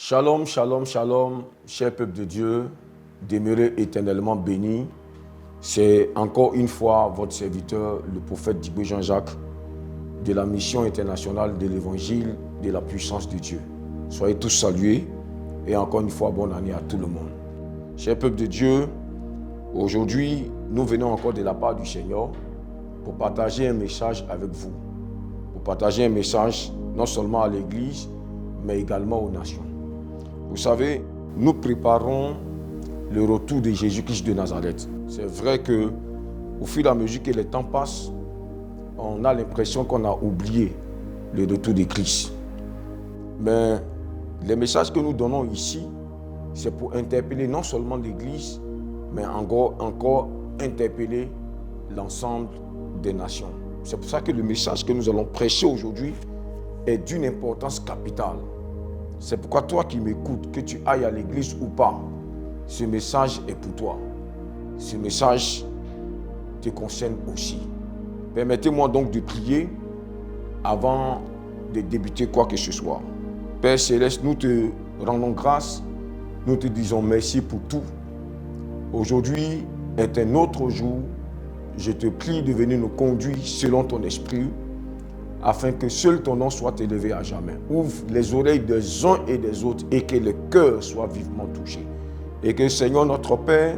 Shalom, shalom, shalom, cher peuple de Dieu, demeurez éternellement bénis. C'est encore une fois votre serviteur, le prophète Diboué Jean-Jacques, de la mission internationale de l'évangile de la puissance de Dieu. Soyez tous salués et encore une fois, bonne année à tout le monde. Cher peuple de Dieu, aujourd'hui, nous venons encore de la part du Seigneur pour partager un message avec vous. Pour partager un message non seulement à l'Église, mais également aux nations. Vous savez, nous préparons le retour de Jésus-Christ de Nazareth. C'est vrai qu'au fur et à mesure que le temps passe, on a l'impression qu'on a oublié le retour de Christ. Mais les messages que nous donnons ici, c'est pour interpeller non seulement l'Église, mais encore interpeller l'ensemble des nations. C'est pour ça que le message que nous allons prêcher aujourd'hui est d'une importance capitale. C'est pourquoi toi qui m'écoutes, que tu ailles à l'église ou pas, ce message est pour toi. Ce message te concerne aussi. Permettez-moi donc de prier avant de débuter quoi que ce soit. Père Céleste, nous te rendons grâce, nous te disons merci pour tout. Aujourd'hui est un autre jour. Je te prie de venir nous conduire selon ton esprit, afin que seul ton nom soit élevé à jamais. Ouvre les oreilles des uns et des autres et que le cœur soit vivement touché. Et que Seigneur notre Père,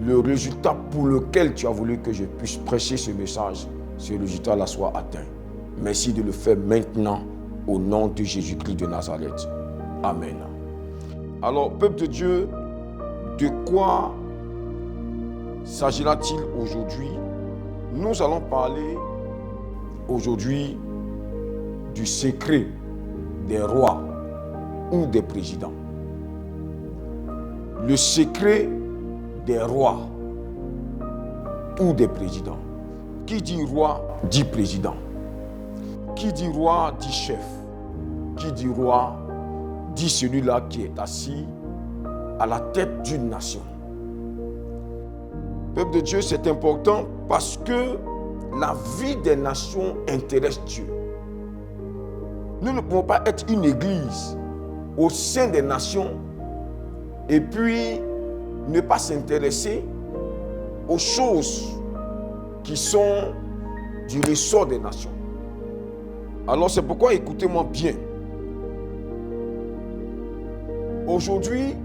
le résultat pour lequel tu as voulu que je puisse prêcher ce message, ce résultat-là soit atteint. Merci de le faire maintenant au nom de Jésus-Christ de Nazareth. Amen. Alors, peuple de Dieu, de quoi s'agira-t-il aujourd'hui? Nous allons parler aujourd'hui du secret des rois ou des présidents. Le secret des rois ou des présidents. Qui dit roi dit président. Qui dit roi dit chef. Qui dit roi dit celui-là qui est assis à la tête d'une nation. Peuple de Dieu, c'est important parce que la vie des nations intéresse Dieu. Nous ne pouvons pas être une église au sein des nations et puis ne pas s'intéresser aux choses qui sont du ressort des nations. Alors c'est pourquoi écoutez-moi bien. Aujourd'hui,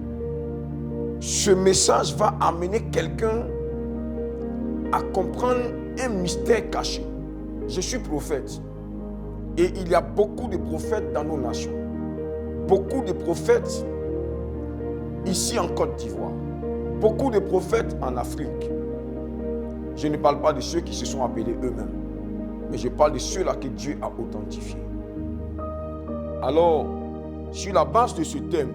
ce message va amener quelqu'un à comprendre un mystère caché. Je suis prophète et il y a beaucoup de prophètes dans nos nations. Beaucoup de prophètes ici en Côte d'Ivoire. Beaucoup de prophètes en Afrique. Je ne parle pas de ceux qui se sont appelés eux-mêmes, mais je parle de ceux-là que Dieu a authentifiés. Alors, sur la base de ce thème,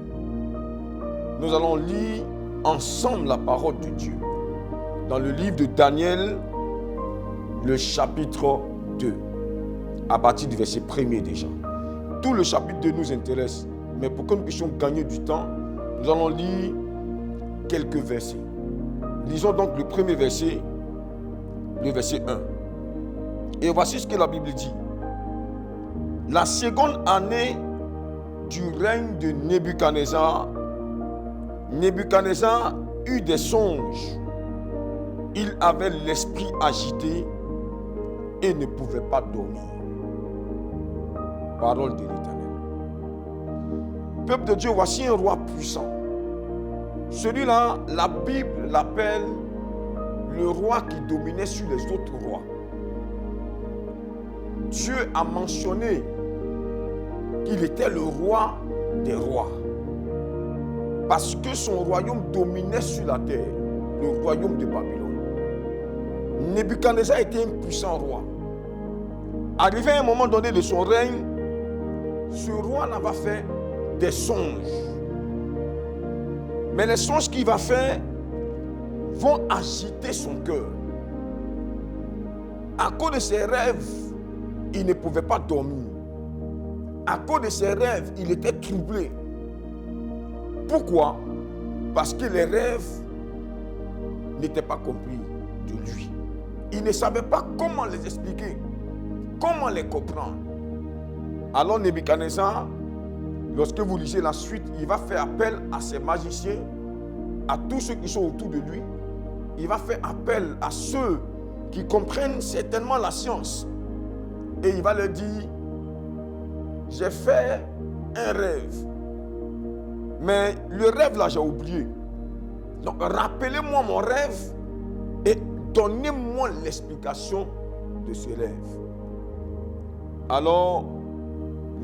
nous allons lire ensemble la parole de Dieu dans le livre de Daniel, le chapitre 2, à partir du verset 1er déjà. Tout le chapitre 2 nous intéresse, mais pour que nous puissions gagner du temps, nous allons lire quelques versets. Lisons donc le premier verset, le verset 1. Et voici ce que la Bible dit. La seconde année du règne de Nebuchadnezzar, Nebuchadnezzar eut des songes. Il avait l'esprit agité et ne pouvait pas dormir. Parole de l'Éternel. Peuple de Dieu, voici un roi puissant. Celui-là, la Bible l'appelle le roi qui dominait sur les autres rois. Dieu a mentionné qu'il était le roi des rois. Parce que son royaume dominait sur la terre, le royaume de Babylone. Nebuchadnezzar était un puissant roi. Arrivé à un moment donné de son règne, ce roi n'a pas fait des songes. Mais les songes qu'il va faire vont agiter son cœur. À cause de ses rêves, il ne pouvait pas dormir. À cause de ses rêves, il était troublé. Pourquoi? Parce que les rêves n'étaient pas compris de lui. Il ne savait pas comment les expliquer, comment les comprendre. Alors Nebuchadnezzar lorsque vous lisez la suite, il va faire appel à ses magiciens, à tous ceux qui sont autour de lui. Il va faire appel à ceux qui comprennent certainement la science. Et il va leur dire, j'ai fait un rêve. Mais le rêve là, j'ai oublié. Donc rappelez-moi mon rêve et donnez-moi l'explication de ce rêve. Alors,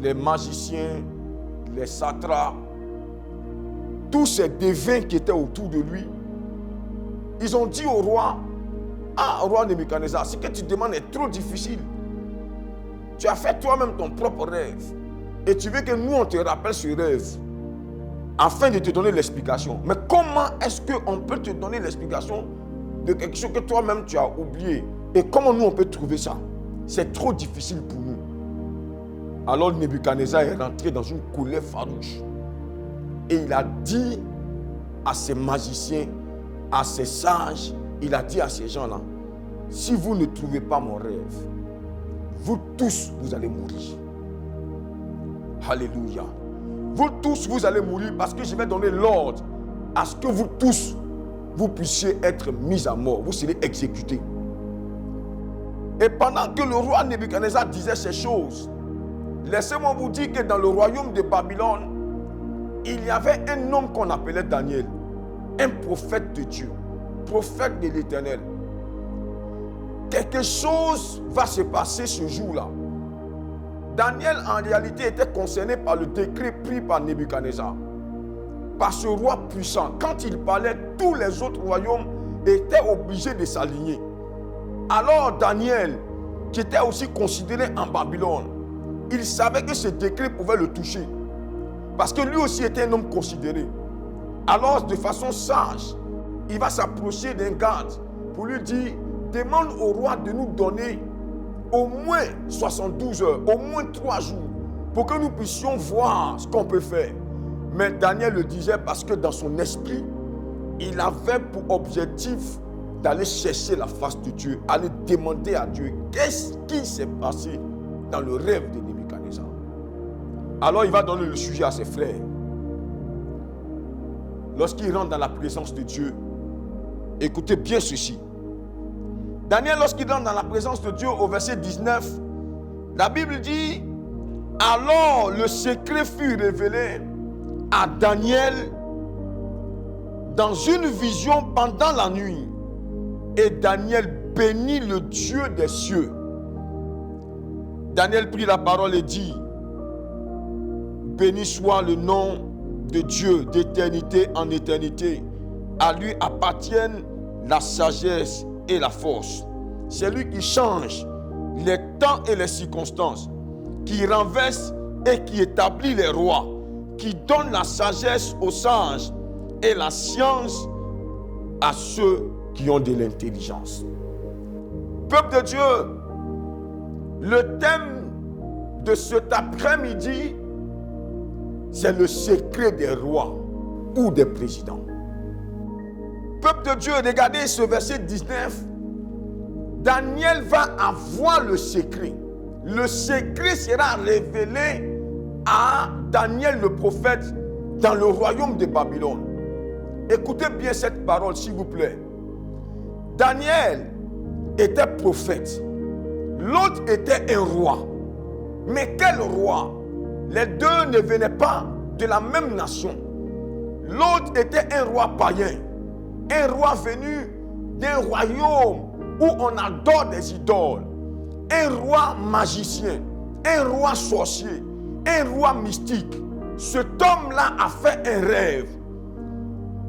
les magiciens, les satrapes, tous ces devins qui étaient autour de lui, ils ont dit au roi, au roi Nebuchadnezzar, ce que tu demandes est trop difficile. Tu as fait toi-même ton propre rêve. Et tu veux que nous, on te rappelle ce rêve afin de te donner l'explication. Mais comment est-ce qu'on peut te donner l'explication de quelque chose que toi-même tu as oublié? Et comment nous, on peut trouver ça? C'est trop difficile pour nous. Alors Nebuchadnezzar est rentré dans une colère farouche. Et il a dit à ses magiciens, à ses sages, il a dit à ces gens-là, si vous ne trouvez pas mon rêve, vous tous, vous allez mourir. Alléluia. Vous tous, vous allez mourir parce que je vais donner l'ordre à ce que vous tous, vous puissiez être mis à mort. Vous serez exécutés. Et pendant que le roi Nebuchadnezzar disait ces choses, laissez-moi vous dire que dans le royaume de Babylone, il y avait un homme qu'on appelait Daniel, un prophète de Dieu, prophète de l'Éternel. Quelque chose va se passer ce jour-là. Daniel, en réalité, était concerné par le décret pris par Nebuchadnezzar, par ce roi puissant. Quand il parlait, tous les autres royaumes étaient obligés de s'aligner. Alors Daniel, qui était aussi considéré en Babylone, il savait que ce décret pouvait le toucher. Parce que lui aussi était un homme considéré. Alors, de façon sage, il va s'approcher d'un garde pour lui dire, demande au roi de nous donner au moins 72 heures, au moins 3 jours, pour que nous puissions voir ce qu'on peut faire. Mais Daniel le disait parce que dans son esprit, il avait pour objectif d'aller chercher la face de Dieu, aller demander à Dieu qu'est-ce qui s'est passé dans le rêve de Nebuchadnezzar. Alors il va donner le sujet à ses frères. Lorsqu'il rentre dans la présence de Dieu, écoutez bien ceci. Daniel, lorsqu'il rentre dans la présence de Dieu, au verset 19, la Bible dit, alors le secret fut révélé à Daniel dans une vision pendant la nuit. Et Daniel bénit le Dieu des cieux. Daniel prit la parole et dit, béni soit le nom de Dieu d'éternité en éternité. À lui appartiennent la sagesse et la force. C'est lui qui change les temps et les circonstances, qui renverse et qui établit les rois, qui donne la sagesse aux sages et la science à ceux qui ont de l'intelligence. Peuple de Dieu, le thème de cet après-midi, c'est le secret des rois ou des présidents. Peuple de Dieu, regardez ce verset 19. Daniel va avoir le secret. Le secret sera révélé à Daniel le prophète dans le royaume de Babylone. Écoutez bien cette parole, s'il vous plaît. Daniel était prophète. L'autre était un roi. Mais quel roi? Les deux ne venaient pas de la même nation. L'autre était un roi païen. Un roi venu d'un royaume où on adore des idoles. Un roi magicien. Un roi sorcier. Un roi mystique. Cet homme-là a fait un rêve.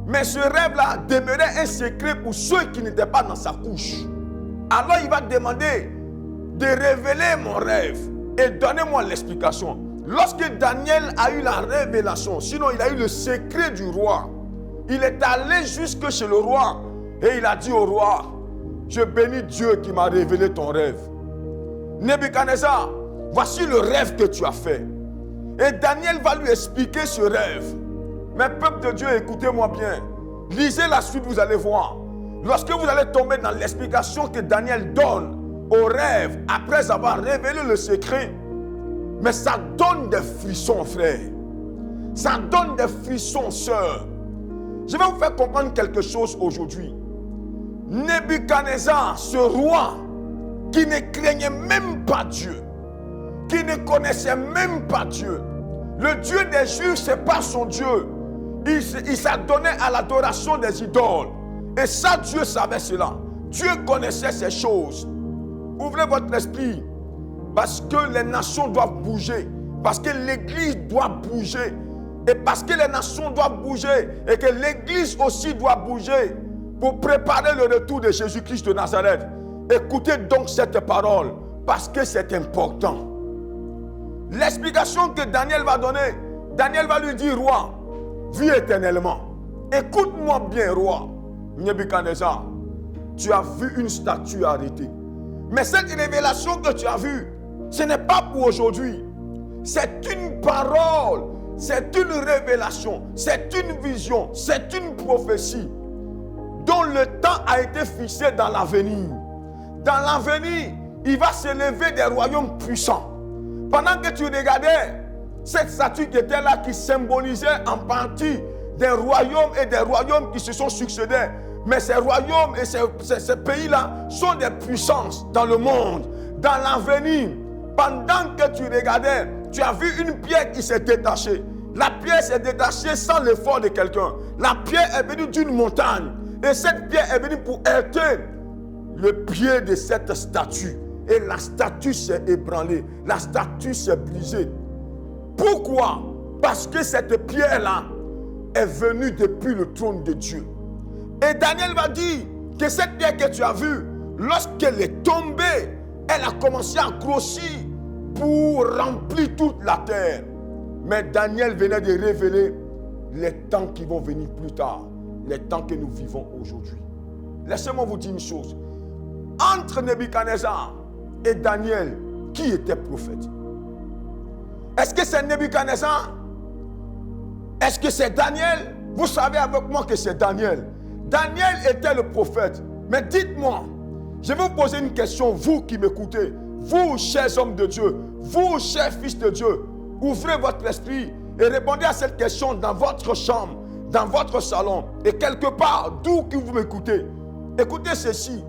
Mais ce rêve-là demeurait un secret pour ceux qui n'étaient pas dans sa couche. Alors il va demander de révéler mon rêve et donnez-moi l'explication. Lorsque Daniel a eu la révélation, sinon il a eu le secret du roi, il est allé jusque chez le roi et il a dit au roi, je bénis Dieu qui m'a révélé ton rêve. Nebuchadnezzar, voici le rêve que tu as fait. Et Daniel va lui expliquer ce rêve. Mais peuple de Dieu, écoutez-moi bien. Lisez la suite, vous allez voir. Lorsque vous allez tomber dans l'explication que Daniel donne au rêve, après avoir révélé le secret, mais ça donne des frissons, frère. Ça donne des frissons, sœurs. Je vais vous faire comprendre quelque chose aujourd'hui. Nebuchadnezzar, ce roi qui ne craignait même pas Dieu, qui ne connaissait même pas Dieu. Le Dieu des Juifs, ce n'est pas son Dieu. Il s'adonnait à l'adoration des idoles. Et ça, Dieu savait cela. Dieu connaissait ces choses. Ouvrez votre esprit. Parce que les nations doivent bouger. Parce que l'Église doit bouger. Et parce que les nations doivent bouger. Et que l'Église aussi doit bouger. Pour préparer le retour de Jésus-Christ de Nazareth. Écoutez donc cette parole. Parce que c'est important. L'explication que Daniel va donner. Daniel va lui dire, roi, vis éternellement. Écoute-moi bien, roi. Nebuchadnezzar, tu as vu une statue arrêtée. Mais cette révélation que tu as vue, ce n'est pas pour aujourd'hui. C'est une parole, c'est une révélation, c'est une vision, c'est une prophétie dont le temps a été fixé dans l'avenir. Dans l'avenir, il va s'élever des royaumes puissants. Pendant que tu regardais cette statue qui était là, qui symbolisait en partie des royaumes et des royaumes qui se sont succédés. Mais ces royaumes et ces pays-là sont des puissances dans le monde, dans l'avenir. Pendant que tu regardais, tu as vu une pierre qui s'est détachée. La pierre s'est détachée sans l'effort de quelqu'un. La pierre est venue d'une montagne. Et cette pierre est venue pour heurter le pied de cette statue. Et la statue s'est ébranlée. La statue s'est brisée. Pourquoi? Parce que cette pierre-là est venue depuis le trône de Dieu. Et Daniel va dire que cette pierre que tu as vue, lorsqu'elle est tombée, elle a commencé à grossir pour remplir toute la terre. Mais Daniel venait de révéler les temps qui vont venir plus tard, les temps que nous vivons aujourd'hui. Laissez-moi vous dire une chose. Entre Nebuchadnezzar et Daniel, qui était prophète? Est-ce que c'est Nebuchadnezzar? Est-ce que c'est Daniel? Vous savez avec moi que c'est Daniel. Daniel était le prophète. Mais dites-moi, je vais vous poser une question, vous qui m'écoutez, vous, chers hommes de Dieu, vous, chers fils de Dieu, ouvrez votre esprit et répondez à cette question dans votre chambre, dans votre salon et quelque part, d'où que vous m'écoutez. Écoutez ceci.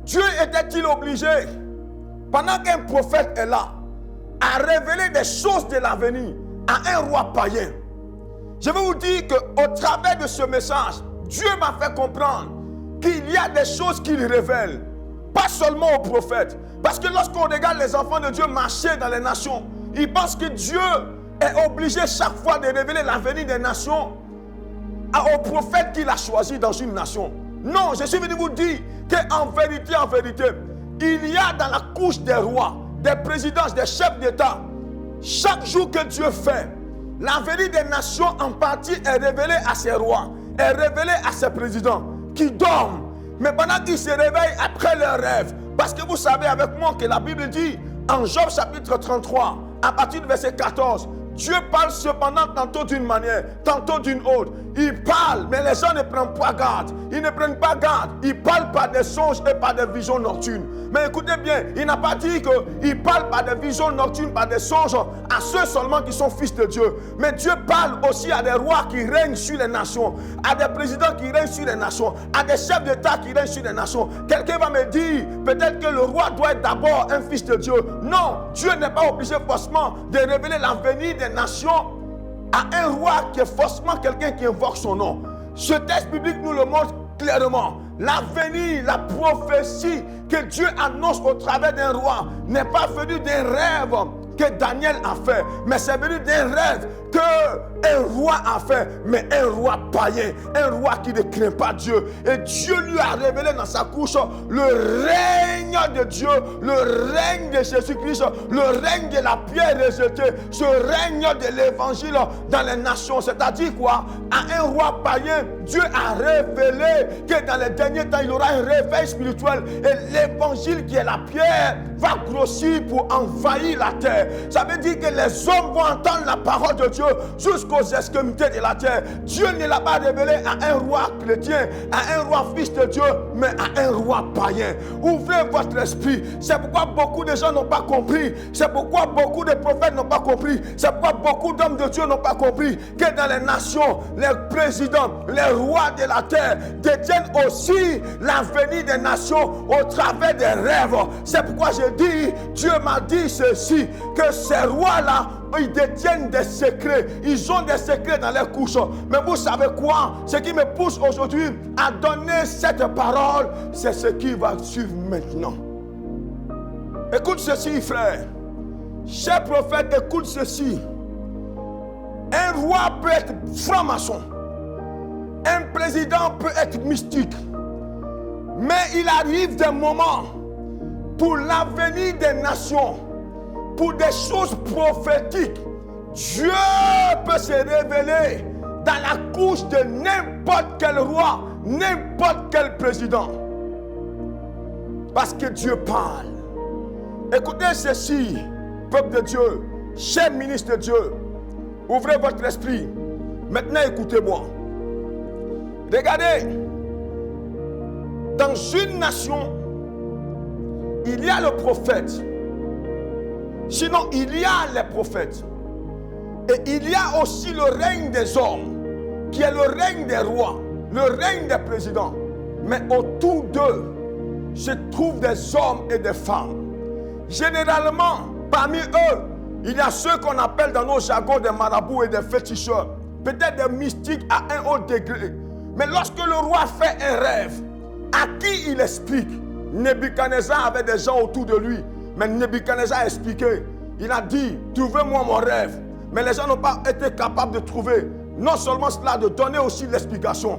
Dieu était-il obligé, pendant qu'un prophète est là, à révéler des choses de l'avenir à un roi païen? Je vais vous dire qu'au travers de ce message, Dieu m'a fait comprendre qu'il y a des choses qu'il révèle, pas seulement aux prophètes. Parce que lorsqu'on regarde les enfants de Dieu marcher dans les nations, ils pensent que Dieu est obligé chaque fois de révéler l'avenir des nations aux prophètes qu'il a choisis dans une nation. Non, je suis venu vous dire qu'en vérité, il y a dans la couche des rois, des présidents, des chefs d'État, chaque jour que Dieu fait, l'avenir des nations en partie est révélé à ses rois, est révélé à ses présidents qui dorment. Mais pendant qu'ils se réveillent après leurs rêves, parce que vous savez avec moi que la Bible dit en Job chapitre 33, à partir du verset 14, Dieu parle cependant tantôt d'une manière, tantôt d'une autre. Il parle, mais les gens ne prennent pas garde. Ils ne prennent pas garde. Il parle par des songes et par des visions nocturnes. Mais écoutez bien, il n'a pas dit qu'il parle par des visions nocturnes, par des songes à ceux seulement qui sont fils de Dieu. Mais Dieu parle aussi à des rois qui règnent sur les nations, à des présidents qui règnent sur les nations, à des chefs d'État qui règnent sur les nations. Quelqu'un va me dire, peut-être que le roi doit être d'abord un fils de Dieu. Non, Dieu n'est pas obligé forcément de révéler l'avenir des nations à un roi qui est forcément quelqu'un qui invoque son nom. Ce texte biblique nous le montre clairement. L'avenir, la prophétie que Dieu annonce au travers d'un roi n'est pas venu d'un rêve que Daniel a fait, mais c'est venu d'un rêve qu'un roi a fait, mais un roi païen, un roi qui ne craint pas Dieu. Et Dieu lui a révélé dans sa couche le règne de Dieu, le règne de Jésus-Christ, le règne de la pierre rejetée, ce règne de l'évangile dans les nations. C'est-à-dire quoi? À un roi païen, Dieu a révélé que dans les derniers temps, il y aura un réveil spirituel et l'évangile qui est la pierre va grossir pour envahir la terre. Ça veut dire que les hommes vont entendre la parole de Dieu jusqu'au jusqu'aux extrémités de la terre. Dieu ne l'a pas révélé à un roi chrétien, à un roi fils de Dieu, mais à un roi païen. Ouvrez votre esprit. C'est pourquoi beaucoup de gens n'ont pas compris. C'est pourquoi beaucoup de prophètes n'ont pas compris. C'est pourquoi beaucoup d'hommes de Dieu n'ont pas compris que dans les nations, les présidents, les rois de la terre détiennent aussi l'avenir des nations au travers des rêves. C'est pourquoi je dis, Dieu m'a dit ceci, que ces rois-là, ils détiennent des secrets. Ils ont des secrets dans leurs couches. Mais vous savez quoi? Ce qui me pousse aujourd'hui à donner cette parole, c'est ce qui va suivre maintenant. Écoute ceci, frère. Cher prophète, écoute ceci. Un roi peut être franc-maçon. Un président peut être mystique. Mais il arrive des moments pour l'avenir des nations, pour des choses prophétiques. Dieu peut se révéler dans la couche de n'importe quel roi, n'importe quel président. Parce que Dieu parle. Écoutez ceci, peuple de Dieu, chers ministres de Dieu, ouvrez votre esprit. Maintenant, écoutez-moi. Regardez, dans une nation, il y a le prophète. Sinon, il y a les prophètes. Et il y a aussi le règne des hommes, qui est le règne des rois, le règne des présidents. Mais autour d'eux se trouvent des hommes et des femmes. Généralement, parmi eux, il y a ceux qu'on appelle dans nos jargons des marabouts et des féticheurs. Peut-être des mystiques à un haut degré. Mais lorsque le roi fait un rêve, à qui il explique? Nebuchadnezzar avait des gens autour de lui. Mais Nebuchadnezzar a expliqué. Il a dit, trouvez-moi mon rêve. Mais les gens n'ont pas été capables de trouver. Non seulement cela, de donner aussi l'explication.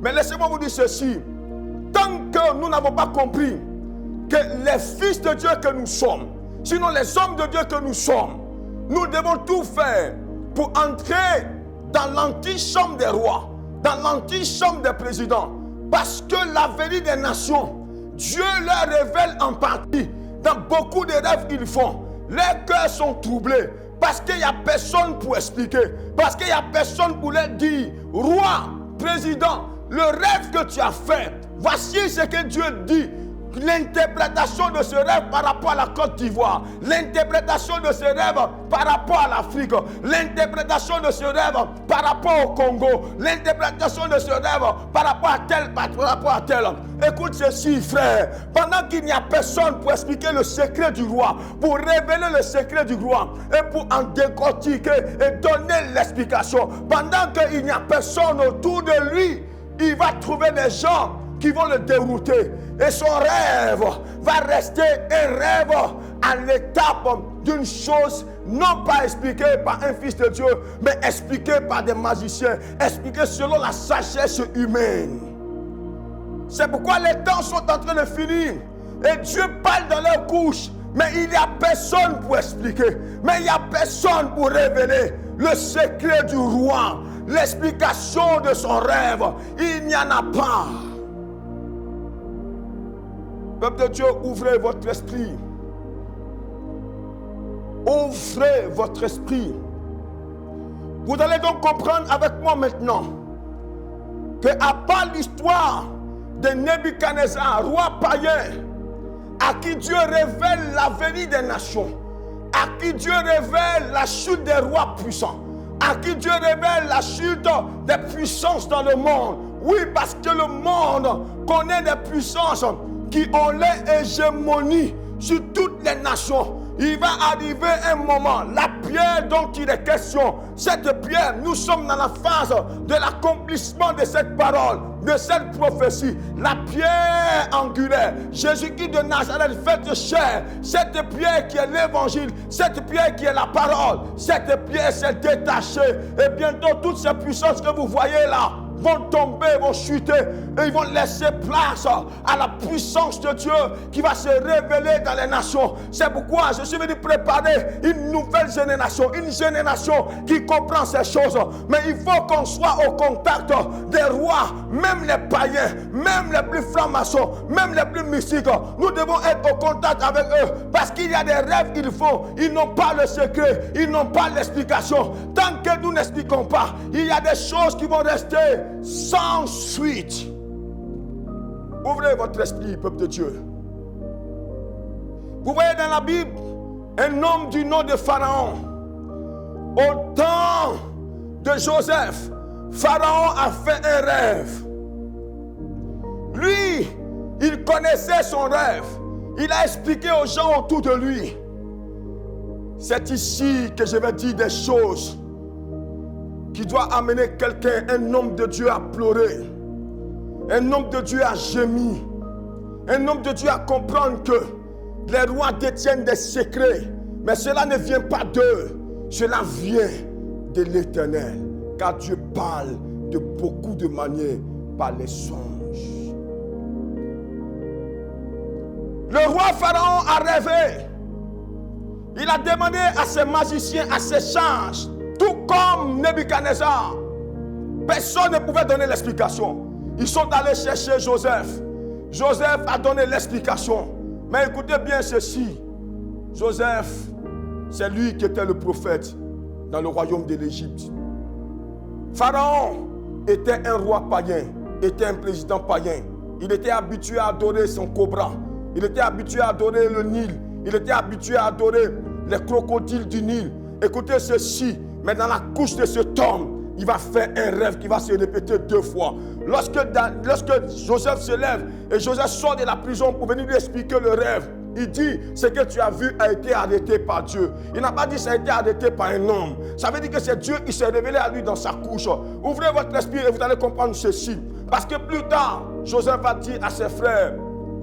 Mais laissez-moi vous dire ceci. Tant que nous n'avons pas compris que les fils de Dieu que nous sommes, sinon les hommes de Dieu que nous sommes, nous devons tout faire pour entrer dans l'antichambre des rois, dans l'antichambre des présidents. Parce que l'avenir des nations, Dieu leur révèle en partie. Dans beaucoup de rêves qu'ils font, leurs cœurs sont troublés. Parce qu'il n'y a personne pour expliquer. Parce qu'il n'y a personne pour leur dire, roi, président, le rêve que tu as fait, voici ce que Dieu dit. L'interprétation de ce rêve par rapport à la Côte d'Ivoire, l'interprétation de ce rêve par rapport à l'Afrique, l'interprétation de ce rêve par rapport au Congo, l'interprétation de ce rêve par rapport à tel, par rapport à tel. Écoute ceci, frère. Pendant qu'il n'y a personne pour expliquer le secret du roi, pour révéler le secret du roi et pour en décortiquer et donner l'explication, pendant qu'il n'y a personne autour de lui, il va trouver des gens qui vont le dérouter. Et son rêve va rester un rêve à l'étape d'une chose non pas expliquée par un fils de Dieu, mais expliquée par des magiciens, expliquée selon la sagesse humaine. C'est pourquoi les temps sont en train de finir. Et Dieu parle dans leur couche, mais il n'y a personne pour expliquer. Mais il n'y a personne pour révéler le secret du roi, l'explication de son rêve. Il n'y en a pas. Peuple de Dieu, ouvrez votre esprit. Ouvrez votre esprit. Vous allez donc comprendre avec moi maintenant que à part l'histoire de Nebuchadnezzar, roi païen, à qui Dieu révèle l'avenir des nations, à qui Dieu révèle la chute des rois puissants, à qui Dieu révèle la chute des puissances dans le monde. Oui, parce que le monde connaît des puissances qui ont l'hégémonie sur toutes les nations. Il va arriver un moment, la pierre dont il est question, cette pierre, nous sommes dans la phase de l'accomplissement de cette parole, de cette prophétie. La pierre angulaire, Jésus-Christ de Nazareth fait chair, cette pierre qui est l'évangile, cette pierre qui est la parole, cette pierre s'est détachée. Et bientôt toutes ces puissances que vous voyez là vont tomber, vont chuter et ils vont laisser place à la puissance de Dieu qui va se révéler dans les nations. C'est pourquoi je suis venu préparer une nouvelle génération, une génération qui comprend ces choses. Mais il faut qu'on soit au contact des rois, même les païens, même les plus francs-maçons, même les plus mystiques. Nous devons être au contact avec eux parce qu'il y a des rêves qu'ils font. Ils n'ont pas le secret, ils n'ont pas l'explication. Tant que nous n'expliquons pas, il y a des choses qui vont rester sans suite. Ouvrez votre esprit, peuple de Dieu. Vous voyez dans la Bible un homme du nom de Pharaon. Au temps de Joseph, Pharaon a fait un rêve. Lui, il connaissait son rêve. Il a expliqué aux gens autour de lui. C'est ici que je vais dire des choses qui doivent amener quelqu'un, un homme de Dieu à pleurer, un homme de Dieu à gémir, un homme de Dieu à comprendre que les rois détiennent des secrets, mais cela ne vient pas d'eux, cela vient de l'Éternel, car Dieu parle de beaucoup de manières par les songes. Le roi Pharaon a rêvé. Il a demandé à ses magiciens, à ses sages, tout comme Nebuchadnezzar. Personne ne pouvait donner l'explication. Ils sont allés chercher Joseph. Joseph a donné l'explication. Mais écoutez bien ceci. Joseph, c'est lui qui était le prophète dans le royaume de l'Égypte. Pharaon était un roi païen, était un président païen. Il était habitué à adorer son cobra. Il était habitué à adorer le Nil. Il était habitué à adorer les crocodiles du Nil. Écoutez ceci, mais dans la couche de cet homme, il va faire un rêve qui va se répéter 2 fois. Lorsque Joseph se lève et Joseph sort de la prison pour venir lui expliquer le rêve, il dit, ce que tu as vu a été arrêté par Dieu. Il n'a pas dit ça a été arrêté par un homme. Ça veut dire que c'est Dieu qui s'est révélé à lui dans sa couche. Ouvrez votre esprit et vous allez comprendre ceci. Parce que plus tard, Joseph va dire à ses frères,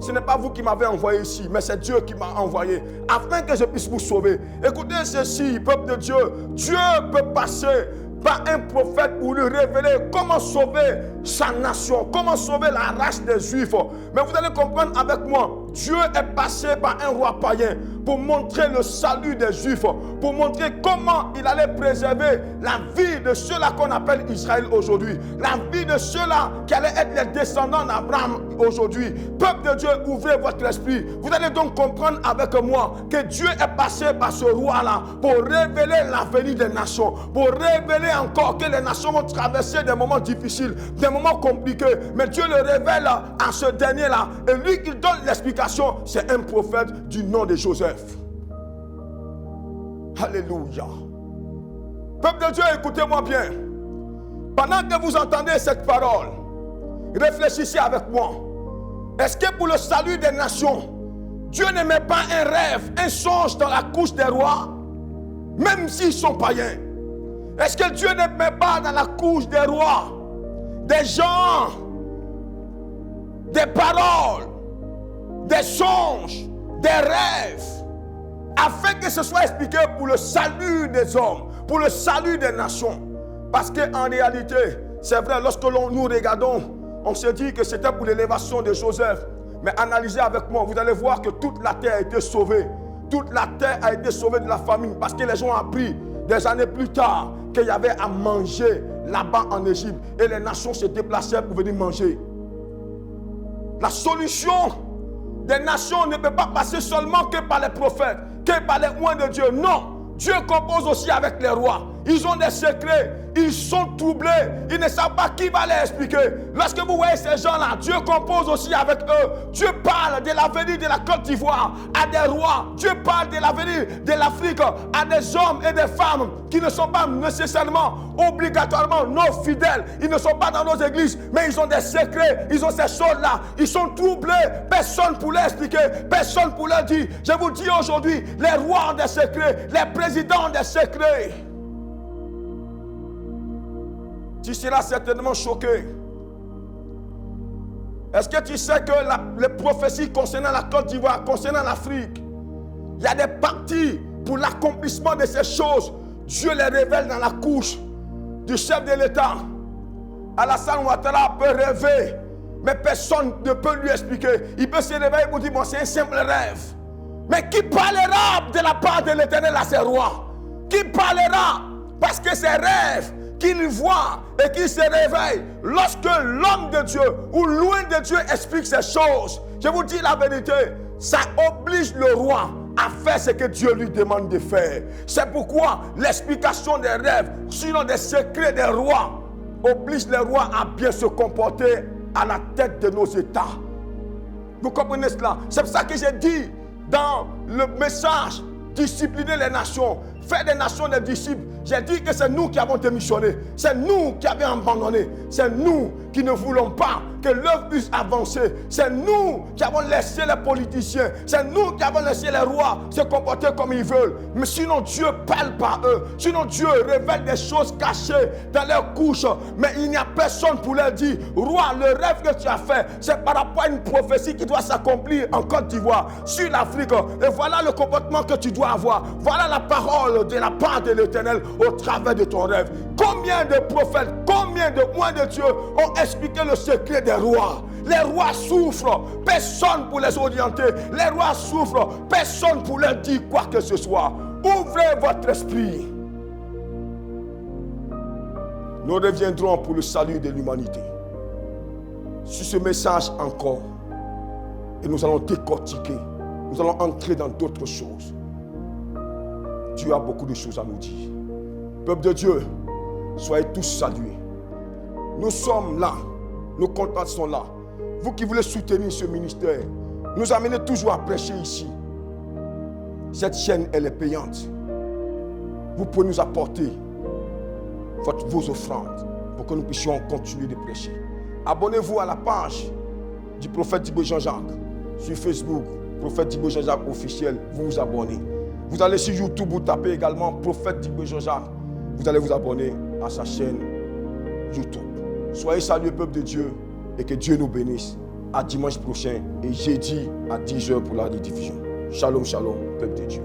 ce n'est pas vous qui m'avez envoyé ici, mais c'est Dieu qui m'a envoyé, afin que je puisse vous sauver. Écoutez ceci, peuple de Dieu, Dieu peut passer par un prophète pour lui révéler comment sauver sa nation, comment sauver la race des Juifs. Mais vous allez comprendre avec moi, Dieu est passé par un roi païen pour montrer le salut des Juifs, pour montrer comment il allait préserver la vie de ceux-là qu'on appelle Israël aujourd'hui, la vie de ceux-là qui allaient être les descendants d'Abraham aujourd'hui. Peuple de Dieu, ouvrez votre esprit. Vous allez donc comprendre avec moi que Dieu est passé par ce roi-là pour révéler l'avenir des nations, pour révéler encore que les nations vont traverser des moments difficiles, des moments compliqués. Mais Dieu le révèle à ce dernier-là. Et lui qui donne l'explication, c'est un prophète du nom de Joseph. Alléluia. Peuple de Dieu, écoutez-moi bien. Pendant que vous entendez cette parole, réfléchissez avec moi. Est-ce que pour le salut des nations, Dieu ne met pas un rêve, un songe dans la couche des rois, même s'ils sont païens? Est-ce que Dieu ne met pas dans la couche des rois des gens, des paroles, des songes, des rêves, afin que ce soit expliqué pour le salut des hommes, pour le salut des nations? Parce qu'en réalité, c'est vrai, lorsque nous regardons, on se dit que c'était pour l'élévation de Joseph. Mais analysez avec moi, vous allez voir que toute la terre a été sauvée. Toute la terre a été sauvée de la famine, parce que les gens ont appris des années plus tard qu'il y avait à manger là-bas en Égypte. Et les nations se déplaçaient pour venir manger. La solution des nations ne peut pas passer seulement que par les prophètes, que par les oints de Dieu. Non, Dieu compose aussi avec les rois. Ils ont des secrets, ils sont troublés, ils ne savent pas qui va les expliquer. Lorsque vous voyez ces gens-là, Dieu compose aussi avec eux. Dieu parle de l'avenir de la Côte d'Ivoire à des rois. Dieu parle de l'avenir de l'Afrique à des hommes et des femmes qui ne sont pas nécessairement, obligatoirement nos fidèles. Ils ne sont pas dans nos églises, mais ils ont des secrets, ils ont ces choses-là. Ils sont troublés, personne pour les expliquer, personne pour leur dire. Je vous dis aujourd'hui, les rois ont des secrets, les présidents ont des secrets. Tu seras certainement choqué. Est-ce que tu sais que les prophéties concernant la Côte d'Ivoire, concernant l'Afrique, il y a des parties pour l'accomplissement de ces choses. Dieu les révèle dans la couche du chef de l'État. Alassane Ouattara peut rêver, mais personne ne peut lui expliquer. Il peut se réveiller pour dire, bon, c'est un simple rêve. Mais qui parlera de la part de l'Éternel à ses rois? Qui parlera? Parce que ces rêves qu'il voit et qu'il se réveille, lorsque l'homme de Dieu ou loin de Dieu explique ces choses, je vous dis la vérité, ça oblige le roi à faire ce que Dieu lui demande de faire. C'est pourquoi l'explication des rêves, sinon des secrets des rois, oblige les rois à bien se comporter à la tête de nos États. Vous comprenez cela? C'est pour ça que j'ai dit dans le message, discipliner les nations, faire des nations des disciples. J'ai dit que c'est nous qui avons démissionné, c'est nous qui avons abandonné, c'est nous qui ne voulons pas que l'œuvre puisse avancer, c'est nous qui avons laissé les politiciens, c'est nous qui avons laissé les rois se comporter comme ils veulent. Mais sinon Dieu parle par eux, sinon Dieu révèle des choses cachées dans leurs couches, mais il n'y a personne pour leur dire, roi, le rêve que tu as fait, c'est par rapport à une prophétie qui doit s'accomplir en Côte d'Ivoire, sur l'Afrique, et voilà le comportement que tu dois avoir, voilà la parole de la part de l'Éternel au travers de ton rêve. Combien de prophètes, combien de moines de Dieu ont expliqué le secret des rois? Les rois souffrent, personne pour les orienter. Les rois souffrent, personne pour leur dire quoi que ce soit. Ouvrez votre esprit. Nous reviendrons pour le salut de l'humanité. Sur ce message encore, et nous allons décortiquer, nous allons entrer dans d'autres choses. Dieu a beaucoup de choses à nous dire. Peuple de Dieu, soyez tous salués. Nous sommes là, nos contacts sont là. Vous qui voulez soutenir ce ministère, nous amenez toujours à prêcher ici. Cette chaîne, elle est payante. Vous pouvez nous apporter vos offrandes pour que nous puissions continuer de prêcher. Abonnez-vous à la page du prophète Djibo Jean-Jacques sur Facebook, prophète Djibo Jean-Jacques officiel, vous vous abonnez. Vous allez sur YouTube, vous tapez également prophète Djibo Jean-Jacques. Vous allez vous abonner à sa chaîne YouTube. Soyez salués, peuple de Dieu, et que Dieu nous bénisse. À dimanche prochain et jeudi à 10h pour la rediffusion. Shalom, shalom, peuple de Dieu.